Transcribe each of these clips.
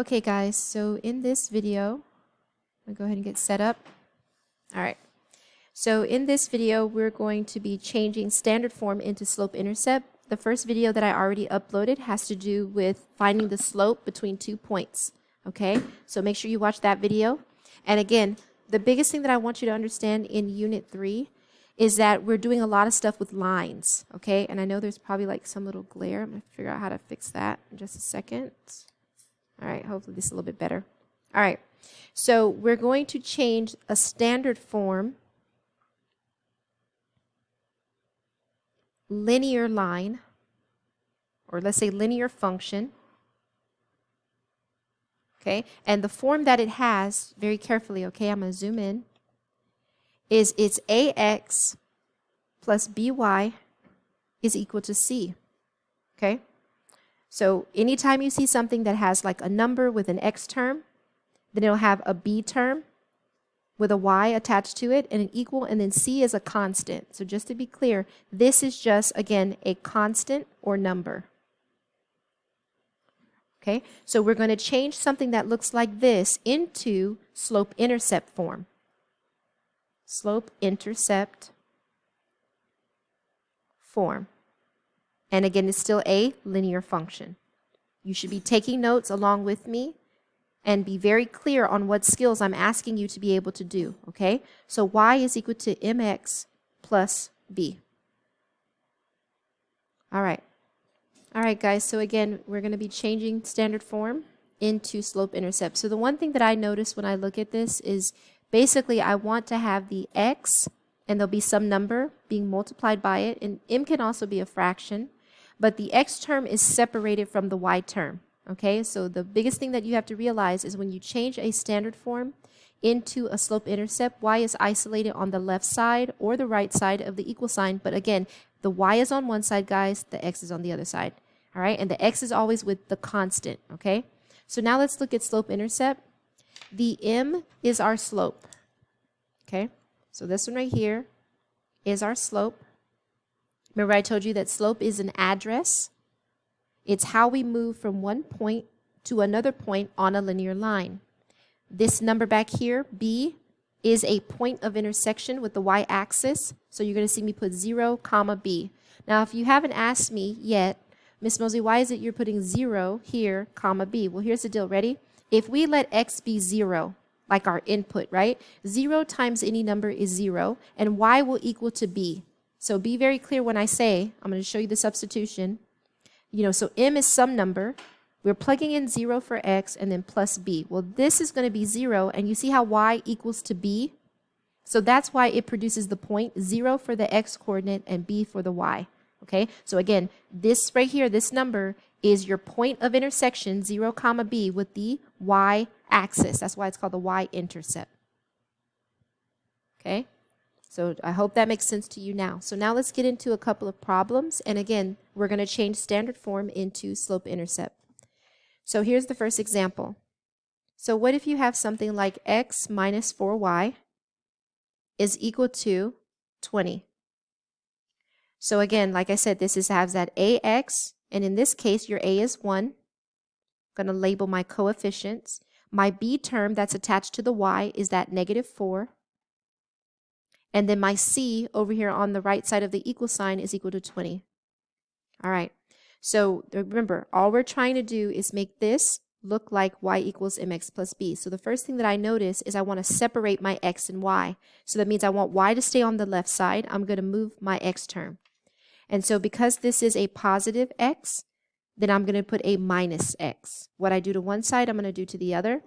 Okay guys, so in this video, I'll go ahead and get set up. Alright, so in this video we're going to be changing standard form into slope-intercept. The first video that I already uploaded has to do with finding the slope between 2 points. Okay, so make sure you watch that video. And again, the biggest thing that I want you to understand in Unit 3 is that we're doing a lot of stuff with lines. Okay, and I know there's probably like some little glare. I'm going to figure out how to fix that in just a second. All right, hopefully this is a little bit better. All right, so we're going to change a standard form linear line, or let's say linear function. Okay, and the form that it has, very carefully, okay, I'm going to zoom in, is it's ax plus by is equal to c. Okay? So anytime you see something that has like a number with an x term, then it'll have a b term with a y attached to it and an equal, and then c is a constant. So just to be clear, this is just, again, a constant or number. Okay, so we're going to change something that looks like this into slope-intercept form. Slope-intercept form. And again, it's still a linear function. You should be taking notes along with me and be very clear on what skills I'm asking you to be able to do, okay? So y is equal to mx plus b. All right. All right, guys, so again, we're going to be changing standard form into slope-intercept. So the one thing that I notice when I look at this is basically I want to have the x, and there'll be some number being multiplied by it, and m can also be a fraction, but the x term is separated from the y term, okay? So the biggest thing that you have to realize is when you change a standard form into a slope-intercept, y is isolated on the left side or the right side of the equal sign, but again, the y is on one side, guys, the x is on the other side, all right? And the x is always with the constant, okay? So now let's look at slope-intercept. The m is our slope, okay? So this one right here is our slope. Remember I told you that slope is an address. It's how we move from one point to another point on a linear line. This number back here, b, is a point of intersection with the y-axis. So you're going to see me put 0, comma, b. Now, if you haven't asked me yet, Miss Mosley, why is it you're putting 0 here, comma, b? Well, here's the deal. Ready? If we let x be 0, like our input, right? 0 times any number is 0, and y will equal to b. So be very clear when I say, I'm going to show you the substitution. You know, so m is some number. We're plugging in 0 for x and then plus b. Well, this is going to be 0, and you see how y equals to b? So that's why it produces the point 0 for the x coordinate and b for the y. Okay, so again, this right here, this number is your point of intersection, 0, comma, b, with the y-axis. That's why it's called the y-intercept. Okay, so I hope that makes sense to you now. So now let's get into a couple of problems. And again, we're going to change standard form into slope-intercept. So here's the first example. So what if you have something like x minus 4y is equal to 20? So again, like I said, this has that ax, and in this case, your a is 1. I'm going to label my coefficients. My b term that's attached to the y is that negative 4. And then my c over here on the right side of the equal sign is equal to 20. All right. So remember, all we're trying to do is make this look like y equals mx plus b. So the first thing that I notice is I want to separate my x and y. So that means I want y to stay on the left side. I'm going to move my x term. And so because this is a positive x, then I'm going to put a minus x. What I do to one side, I'm going to do to the other.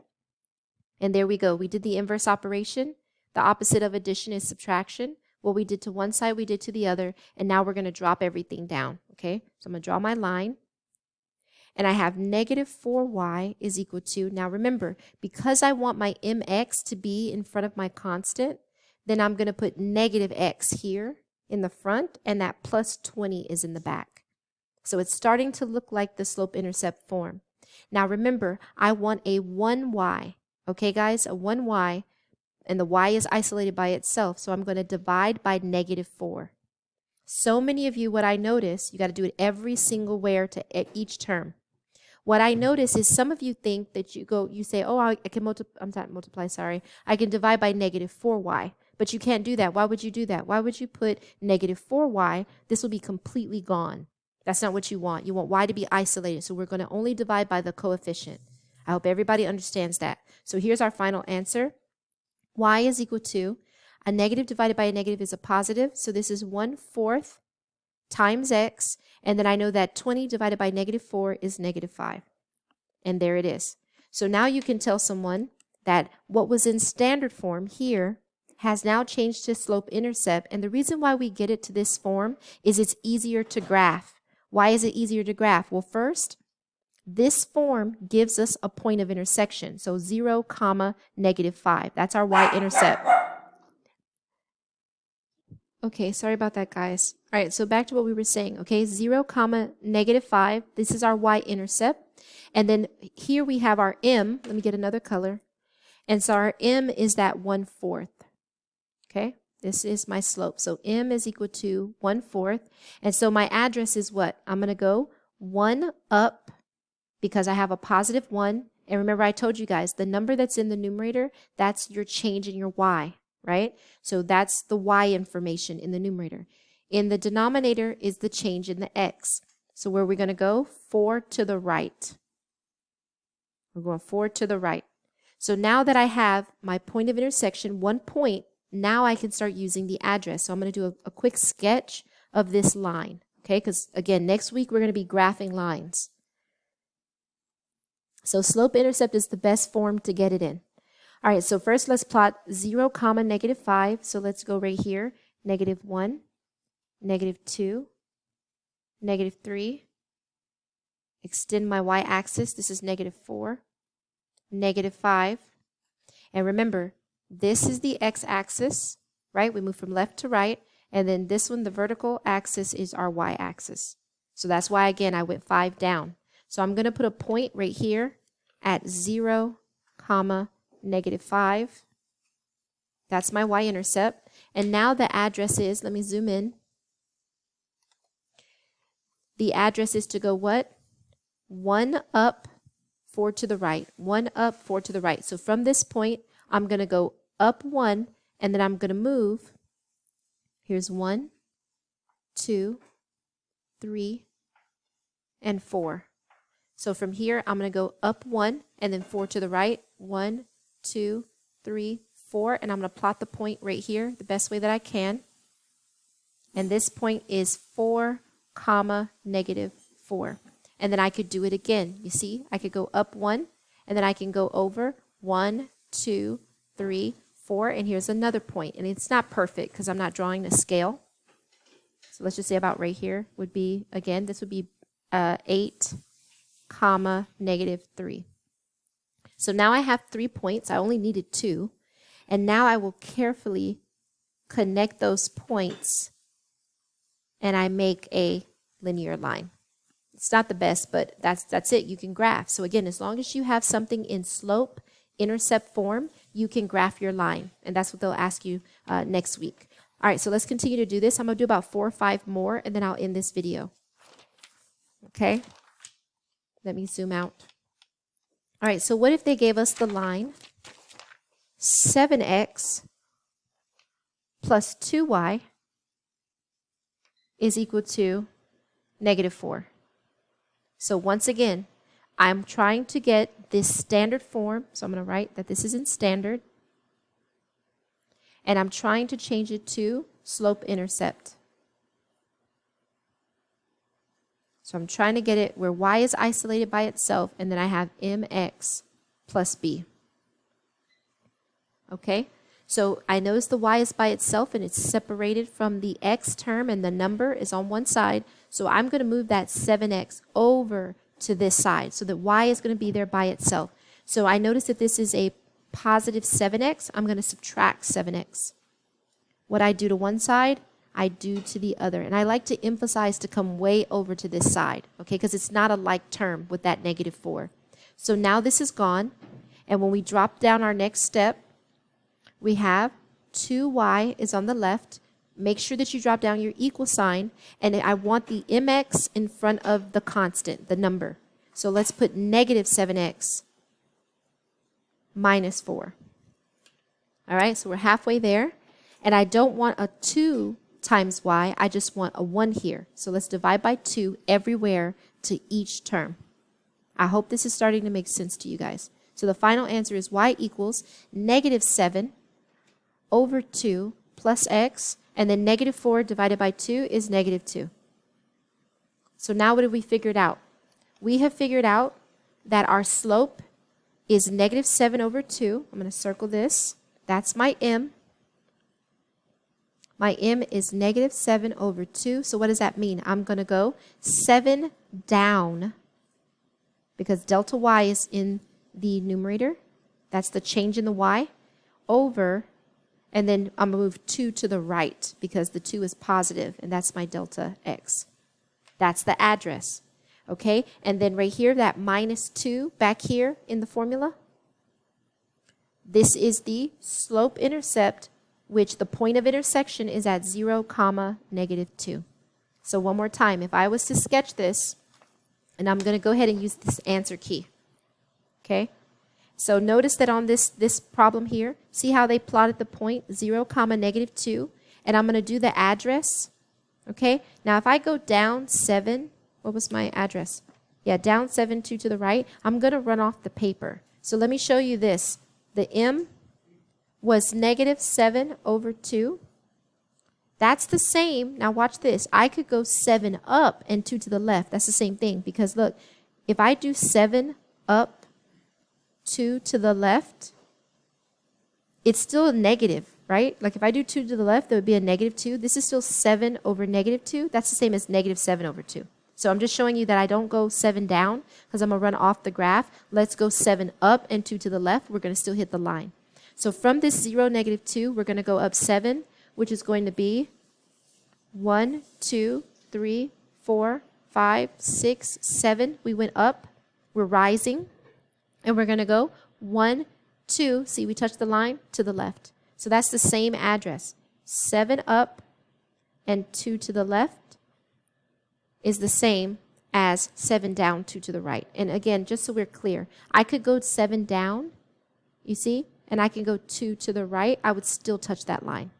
And there we go. We did the inverse operation. The opposite of addition is subtraction. What we did to one side, we did to the other. And now we're going to drop everything down. Okay, so I'm going to draw my line. And I have negative 4y is equal to, now remember, because I want my mx to be in front of my constant, then I'm going to put negative x here in the front, and that plus 20 is in the back. So it's starting to look like the slope-intercept form. Now remember, I want a 1y. Okay, guys, a 1y. And the y is isolated by itself, so I'm going to divide by negative 4. So many of you, what I notice, you got to do it every single way to each term. What I notice is some of you think that you say, oh, I can multiply, I can divide by negative 4y. But you can't do that. Why would you do that? Why would you put negative 4y? This will be completely gone. That's not what you want. You want y to be isolated. So we're going to only divide by the coefficient. I hope everybody understands that. So here's our final answer. Y is equal to, a negative divided by a negative is a positive. So this is 1/4 times x. And then I know that 20 divided by negative 4 is negative 5. And there it is. So now you can tell someone that what was in standard form here has now changed to slope-intercept. And the reason why we get it to this form is it's easier to graph. Why is it easier to graph? Well, first, this form gives us a point of intersection. So 0, negative 5. That's our y-intercept. Okay, sorry about that, guys. All right, so back to what we were saying. Okay, 0, negative 5. This is our y-intercept. And then here we have our m. Let me get another color. And so our m is that 1/4. Okay, this is my slope. So m is equal to 1/4. And so my address is what? I'm going to go 1 up because I have a positive 1. And remember, I told you guys, the number that's in the numerator, that's your change in your y, right? So that's the y information in the numerator. In the denominator is the change in the x. So where are we going to go? 4 to the right. We're going 4 to the right. So now that I have my point of intersection, 1 point, now I can start using the address. So I'm going to do a quick sketch of this line, okay? Because again, next week we're going to be graphing lines. So slope-intercept is the best form to get it in. All right, so first let's plot 0, negative 5. So let's go right here. Negative 1, negative 2, negative 3. Extend my y-axis. This is negative 4, negative 5. And remember, this is the x-axis, right? We move from left to right. And then this one, the vertical axis, is our y-axis. So that's why, again, I went 5 down. So I'm going to put a point right here at 0, negative 5. That's my y-intercept. And now the address is, let me zoom in. The address is to go what? 1 up, 4 to the right. 1 up, 4 to the right. So from this point, I'm going to go up 1, and then I'm going to move. Here's 1, 2, 3, and 4. So from here, I'm going to go up 1, and then 4 to the right. 1, 2, 3, 4. And I'm going to plot the point right here the best way that I can. And this point is 4, negative 4. And then I could do it again. You see, I could go up 1, and then I can go over 1, 2, 3, 4. And here's another point. And it's not perfect because I'm not drawing the scale. So let's just say about right here would be, again, this would be 8, negative 3. So now I have 3 points. I only needed 2. And now I will carefully connect those points, and I make a linear line. It's not the best, but that's it. You can graph. So again, as long as you have something in slope-intercept form, you can graph your line. And that's what they'll ask you next week. All right, so let's continue to do this. I'm going to do about 4 or 5 more, and then I'll end this video. Okay? Let me zoom out. All right, so what if they gave us the line 7x plus 2y is equal to negative 4? So once again, I'm trying to get this standard form. So I'm going to write that this is in standard. And I'm trying to change it to slope-intercept. So I'm trying to get it where y is isolated by itself, and then I have mx plus b. Okay? So I notice the y is by itself, and it's separated from the x term, and the number is on one side. So I'm going to move that 7x over to this side so that y is going to be there by itself. So I notice that this is a positive 7x. I'm going to subtract 7x. What I do to one side, I do to the other. And I like to emphasize to come way over to this side, okay, because it's not a like term with that negative 4. So now this is gone. And when we drop down our next step, we have 2y is on the left. Make sure that you drop down your equal sign. And I want the mx in front of the constant, the number. So let's put negative 7x minus 4. All right, so we're halfway there. And I don't want a 2 times y, I just want a 1 here. So let's divide by 2 everywhere to each term. I hope this is starting to make sense to you guys. So the final answer is y equals negative 7 over 2 plus x, and then negative 4 divided by 2 is negative 2. So now what have we figured out? We have figured out that our slope is negative 7 over 2. I'm going to circle this. That's my m. My m is negative 7 over 2. So what does that mean? I'm going to go 7 down, because delta y is in the numerator. That's the change in the y, over, and then I'm going to move 2 to the right because the 2 is positive, and that's my delta x. That's the address. Okay, and then right here, that minus 2 back here in the formula, this is the slope-intercept, which the point of intersection is at 0, negative 2. So one more time, if I was to sketch this, and I'm going to go ahead and use this answer key. Okay, so notice that on this problem here, see how they plotted the point 0, negative 2, and I'm going to do the address. Okay, now if I go down 7, what was my address? Yeah, down 7, 2 to the right, I'm going to run off the paper. So let me show you this. The m was negative 7 over 2. That's the same. Now watch this. I could go 7 up and 2 to the left. That's the same thing, because look, if I do 7 up, 2 to the left, it's still a negative, right? Like if I do 2 to the left, there would be a negative 2. This is still 7 over negative 2. That's the same as negative 7 over 2. So I'm just showing you that I don't go 7 down because I'm going to run off the graph. Let's go 7 up and 2 to the left. We're going to still hit the line. So from this 0, negative 2, we're going to go up 7, which is going to be 1, 2, 3, 4, 5, 6, 7. We went up. We're rising. And we're going to go 1, 2. See, we touched the line to the left. So that's the same address. 7 up and 2 to the left is the same as 7 down, 2 to the right. And again, just so we're clear, I could go 7 down, you see, and I can go 2 to the right. I would still touch that line.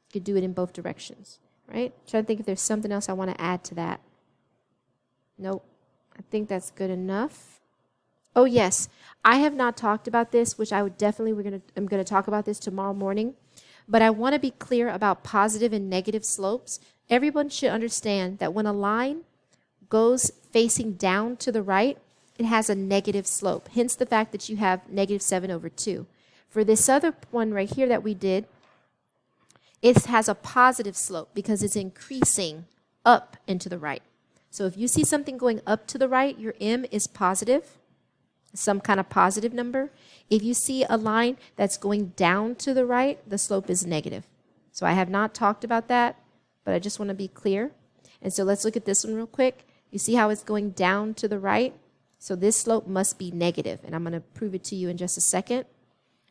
You could do it in both directions, right? Trying to think if there's something else I want to add to that. Nope. I think that's good enough. Oh, yes. I have not talked about this, which I would definitely, I'm going to talk about this tomorrow morning. But I want to be clear about positive and negative slopes. Everyone should understand that when a line goes facing down to the right, it has a negative slope. Hence the fact that you have negative 7 over 2. For this other one right here that we did, it has a positive slope because it's increasing up and to the right. So if you see something going up to the right, your m is positive, some kind of positive number. If you see a line that's going down to the right, the slope is negative. So I have not talked about that, but I just want to be clear. And so let's look at this one real quick. You see how it's going down to the right? So this slope must be negative, and I'm going to prove it to you in just a second.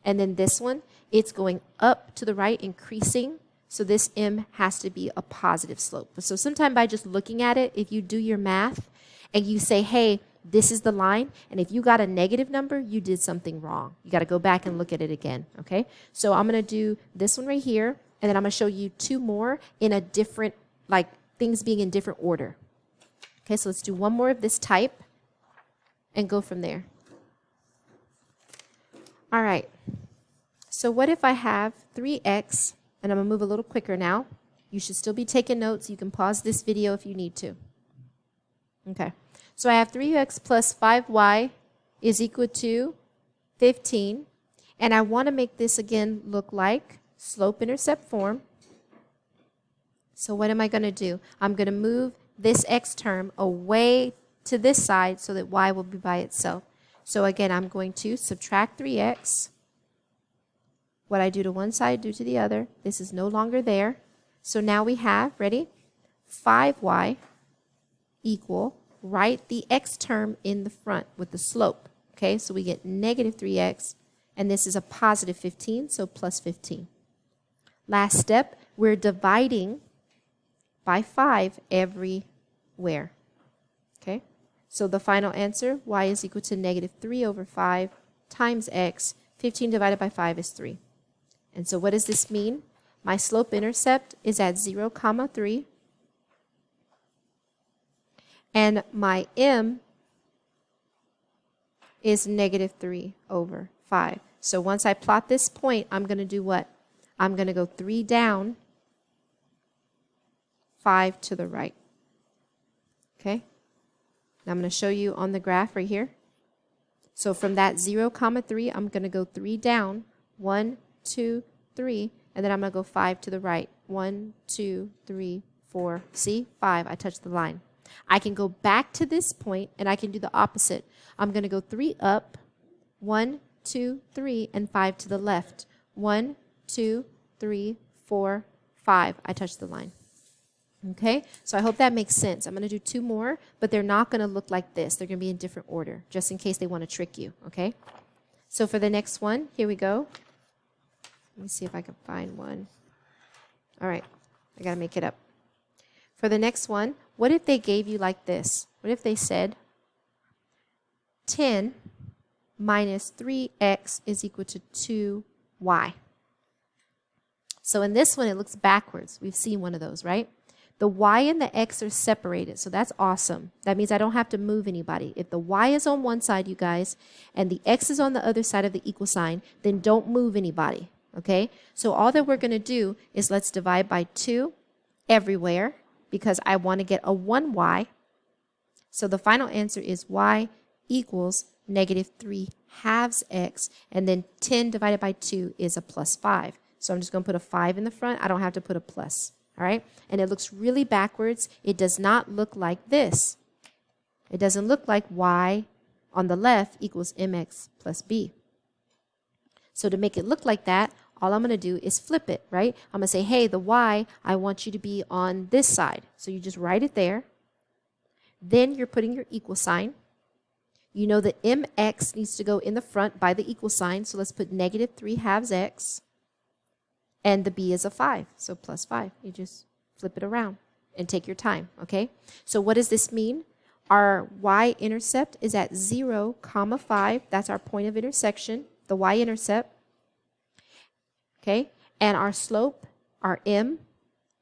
And then this one, it's going up to the right, increasing. So this m has to be a positive slope. So sometime by just looking at it, if you do your math and you say, hey, this is the line, and if you got a negative number, you did something wrong. You got to go back and look at it again, okay? So I'm going to do this one right here, and then I'm going to show you 2 more in a different, like things being in different order. Okay, so let's do one more of this type and go from there. All right. So what if I have 3x, and I'm going to move a little quicker now. You should still be taking notes. You can pause this video if you need to. Okay. So I have 3x plus 5y is equal to 15. And I want to make this again look like slope-intercept form. So what am I going to do? I'm going to move this x term away to this side so that y will be by itself. So again, I'm going to subtract 3x. What I do to one side, do to the other. This is no longer there. So now we have, ready? 5y equal, write the x term in the front with the slope. Okay, so we get negative 3x, and this is a positive 15, so plus 15. Last step, we're dividing by 5 everywhere. Okay, So the final answer, y is equal to negative 3 over 5 times x. 15 divided by 5 is 3. And so what does this mean? My slope-intercept is at 0, 3. And my m is negative 3 over 5. So once I plot this point, I'm going to do what? I'm going to go 3 down, 5 to the right. Okay? Now I'm going to show you on the graph right here. So from that 0, 3, I'm going to go 3 down, 1, 2, 3, and then I'm going to go 5 to the right. 1, 2, 3, 4. See? 5. I touched the line. I can go back to this point, and I can do the opposite. I'm going to go 3 up, 1, 2, 3, and 5 to the left. 1, 2, 3, 4, 5. I touched the line. Okay, so I hope that makes sense. I'm going to do 2 more, but they're not going to look like this. They're going to be in different order, just in case they want to trick you. Okay, so for the next one, here we go. Let me see if I can find one. All right, I got to make it up. For the next one, what if they gave you like this? What if they said 10 minus 3x is equal to 2y? So in this one, it looks backwards. We've seen one of those, right? The y and the x are separated, so that's awesome. That means I don't have to move anybody. If the y is on one side, you guys, and the x is on the other side of the equal sign, then don't move anybody, okay? So all that we're going to do is let's divide by 2 everywhere, because I want to get a 1y. So the final answer is y equals negative 3 halves x, and then 10 divided by 2 is a plus 5. So I'm just going to put a 5 in the front. I don't have to put a plus. All right? And it looks really backwards. It does not look like this. It doesn't look like y on the left equals mx plus b. So to make it look like that, all I'm going to do is flip it, right? I'm going to say, hey, the y, I want you to be on this side. So you just write it there. Then you're putting your equal sign. You know that mx needs to go in the front by the equal sign. So let's put negative 3 halves x. And the b is a 5, so plus 5. You just flip it around and take your time, okay? So what does this mean? Our y-intercept is at 0, 5. That's our point of intersection, the y-intercept, okay? And our slope, our m,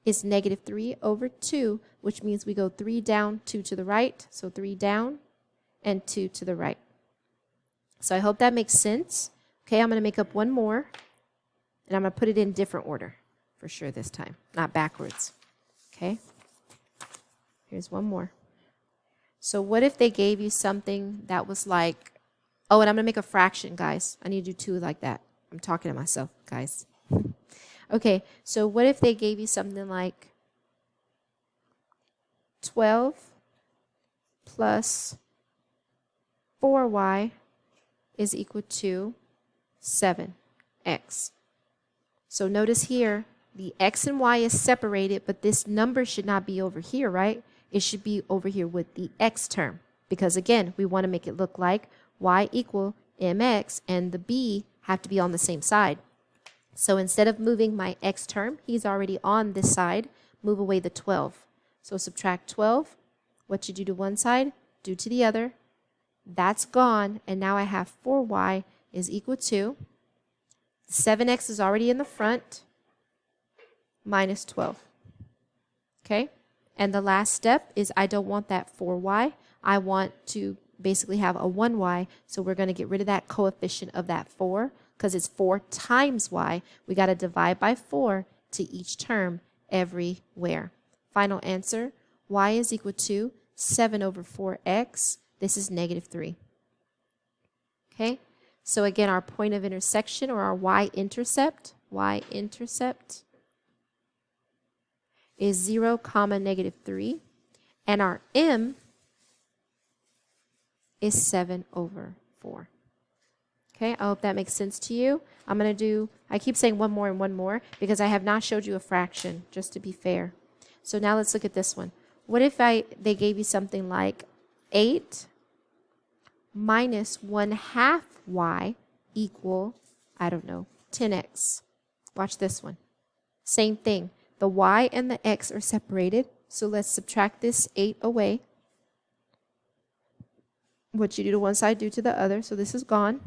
is negative 3 over 2, which means we go 3 down, 2 to the right. So 3 down and 2 to the right. So I hope that makes sense. Okay, I'm going to make up one more. And I'm going to put it in different order for sure this time, not backwards. Okay? Here's one more. So what if they gave you something that was like, oh, and I'm going to make a fraction, guys. I need to do 2 like that. I'm talking to myself, guys. Okay, so what if they gave you something like 12 plus 4y is equal to 7x. So notice here, the x and y is separated, but this number should not be over here, right? It should be over here with the x term. Because again, we want to make it look like y equal mx, and the b have to be on the same side. So instead of moving my x term, he's already on this side, move away the 12. So subtract 12. What you do to one side, do to the other. That's gone, and now I have 4y is equal to 7x is already in the front, minus 12. Okay? And the last step is I don't want that 4y. I want to basically have a 1y, so we're going to get rid of that coefficient of that 4, because it's 4 times y. We got to divide by 4 to each term everywhere. Final answer, y is equal to 7 over 4x. This is negative 3. Okay? So again, our point of intersection, or our y-intercept is 0, negative 3. And our m is 7 over 4. Okay, I hope that makes sense to you. I'm going to do, I keep saying one more and one more because I have not showed you a fraction, just to be fair. So now let's look at this one. What if they gave you something like 8 minus 1/2 y equal, I don't know, 10x. Watch this one. Same thing. The y and the x are separated, so let's subtract this 8 away. What you do to one side, do to the other. So this is gone.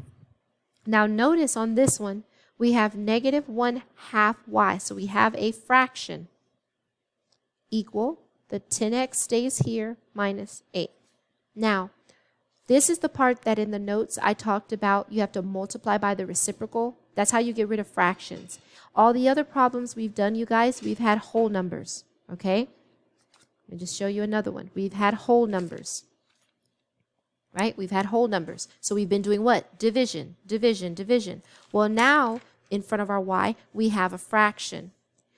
Now notice on this one, we have negative 1/2 y. So we have a fraction equal the 10x stays here minus 8. Now, this is the part that in the notes I talked about you have to multiply by the reciprocal. That's how you get rid of fractions. All the other problems we've done, you guys, we've had whole numbers, okay? Let me just show you another one. We've had whole numbers, right? We've had whole numbers. So we've been doing what? Division, division, division. Well, now in front of our y, we have a fraction.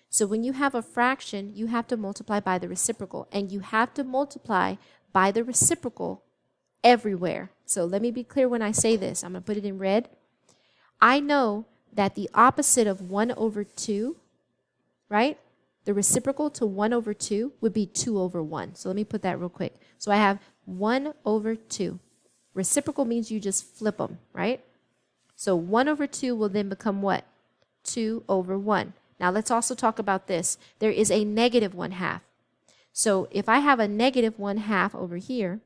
So when you have a fraction, you have to multiply by the reciprocal, and you have to multiply by the reciprocal everywhere. So let me be clear when I say this. I'm going to put it in red. I know that the opposite of 1/2, right? The reciprocal to 1/2 would be 2/1. So let me put that real quick. So I have 1/2. Reciprocal means you just flip them, right? So 1/2 will then become what? 2/1. Now let's also talk about this. There is a negative 1/2. So if I have a negative 1/2 over here,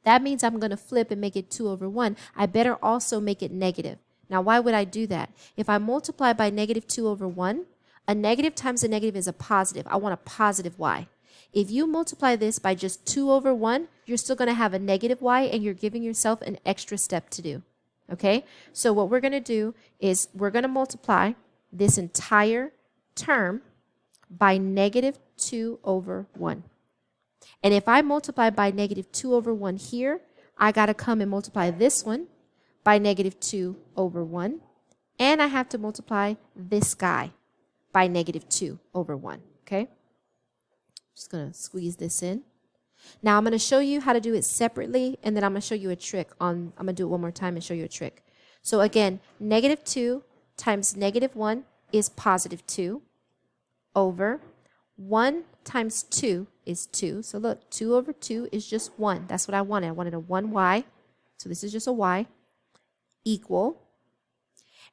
that means I'm going to flip and make it 2/1. I better also make it negative. Now, why would I do that? If I multiply by negative 2/1, a negative times a negative is a positive. I want a positive y. If you multiply this by just 2/1, you're still going to have a negative y, and you're giving yourself an extra step to do. Okay? So what we're going to do is we're going to multiply this entire term by negative 2/1. And if I multiply by negative 2/1 here, I got to come and multiply this one by negative 2/1. And I have to multiply this guy by negative 2/1. Okay? Just going to squeeze this in. Now I'm going to show you how to do it separately, and then I'm going to show you a trick I'm going to do it one more time and show you a trick. So again, negative 2 times negative 1 is positive 2 over 1 times 2 is 2. So look, 2/2 is just 1. That's what I wanted. I wanted a 1y. So this is just a y equal.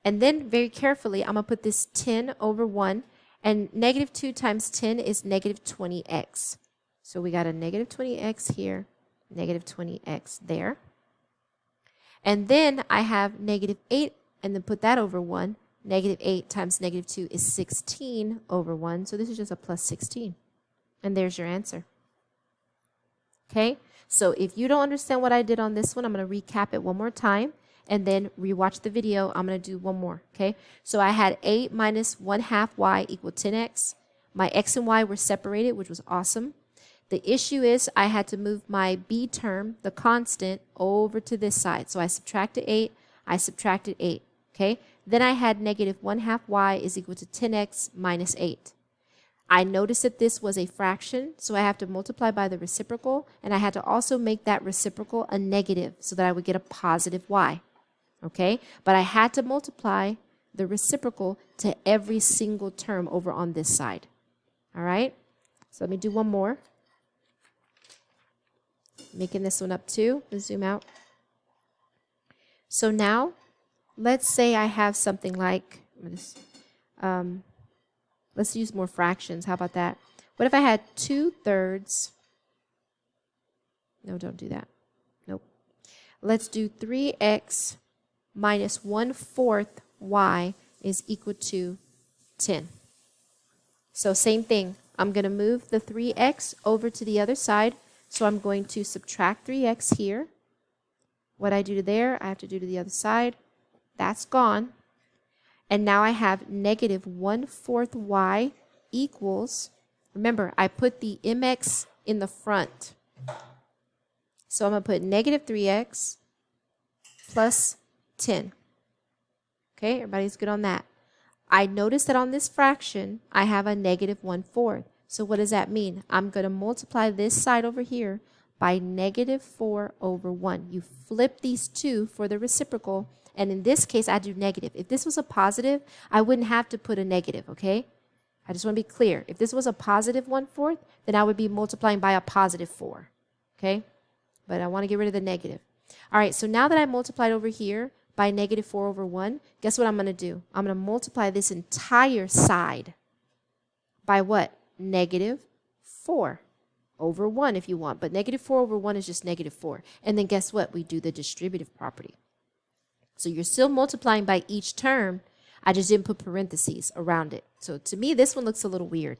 And then very carefully, I'm going to put this 10/1. And negative 2 times 10 is negative 20x. So we got a negative 20x here, negative 20x there. And then I have negative 8, and then put that over 1. Negative 8 times negative 2 is 16/1. So this is just a plus 16. And there's your answer. Okay? So if you don't understand what I did on this one, I'm going to recap it one more time and then rewatch the video. I'm going to do one more. Okay? So I had 8 minus 1/2 y equal 10x. My x and y were separated, which was awesome. The issue is I had to move my b term, the constant, over to this side. So I subtracted 8. I subtracted 8. Okay? Then I had negative 1/2 y is equal to 10x minus 8. I noticed that this was a fraction, so I have to multiply by the reciprocal, and I had to also make that reciprocal a negative so that I would get a positive y. Okay? But I had to multiply the reciprocal to every single term over on this side. All right? So let me do one more. Making this one up too. Let's zoom out. So now, let's say I have something like, let's use more fractions. How about that? What if I had 2/3? No, don't do that. Nope. Let's do 3x minus 1/4 y is equal to 10. So same thing. I'm going to move the 3x over to the other side. So I'm going to subtract 3x here. What I do to there, I have to do to the other side. That's gone. And now I have negative 1/4 y equals, remember, I put the mx in the front. So I'm going to put negative 3x plus 10. Okay, everybody's good on that. I notice that on this fraction, I have a negative 1/4. So what does that mean? I'm going to multiply this side over here by negative 4/1. You flip these two for the reciprocal, and in this case, I do negative. If this was a positive, I wouldn't have to put a negative, okay? I just want to be clear. If this was a positive 1/4, then I would be multiplying by a positive 4, okay? But I want to get rid of the negative. All right, so now that I multiplied over here by negative 4/1, guess what I'm going to do? I'm going to multiply this entire side by what? Negative 4. over 1 if you want. But negative 4 over 1 is just negative 4. And then guess what? We do the distributive property. So you're still multiplying by each term. I just didn't put parentheses around it. So to me, this one looks a little weird.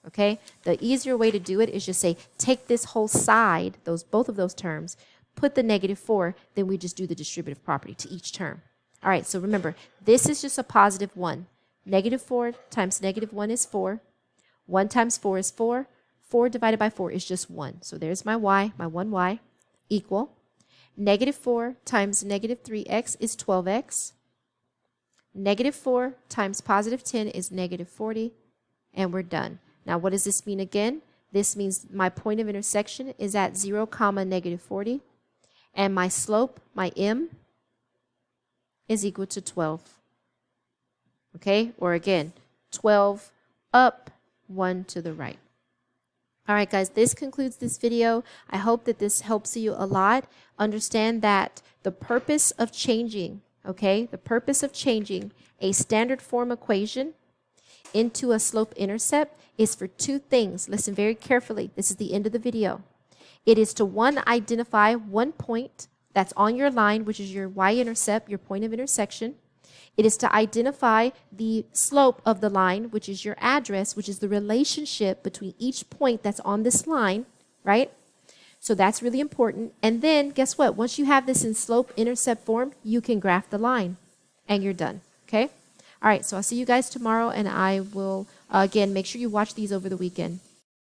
Okay? The easier way to do it is just say, take this whole side, both of those terms, put the negative 4, then we just do the distributive property to each term. All right, so remember, this is just a positive 1. Negative 4 times negative 1 is 4. 1 times 4 is 4. 4 divided by 4 is just 1. So there's my y, my 1y, equal. Negative 4 times negative 3x is 12x. Negative 4 times positive 10 is negative 40. And we're done. Now, what does this mean again? This means my point of intersection is at 0, negative 40. And my slope, my m, is equal to 12. Okay? Or again, 12 up, 1 to the right. All right, guys, this concludes this video. I hope that this helps you a lot. Understand that the purpose of changing, okay, the purpose of changing a standard form equation into a slope-intercept is for 2 things. Listen very carefully. This is the end of the video. It is to, 1, identify one point that's on your line, which is your y-intercept, your point of intersection. It is to identify the slope of the line, which is your address, which is the relationship between each point that's on this line, right? So that's really important. And then guess what? Once you have this in slope-intercept form, you can graph the line and you're done, okay? All right, so I'll see you guys tomorrow, and I will, again, make sure you watch these over the weekend.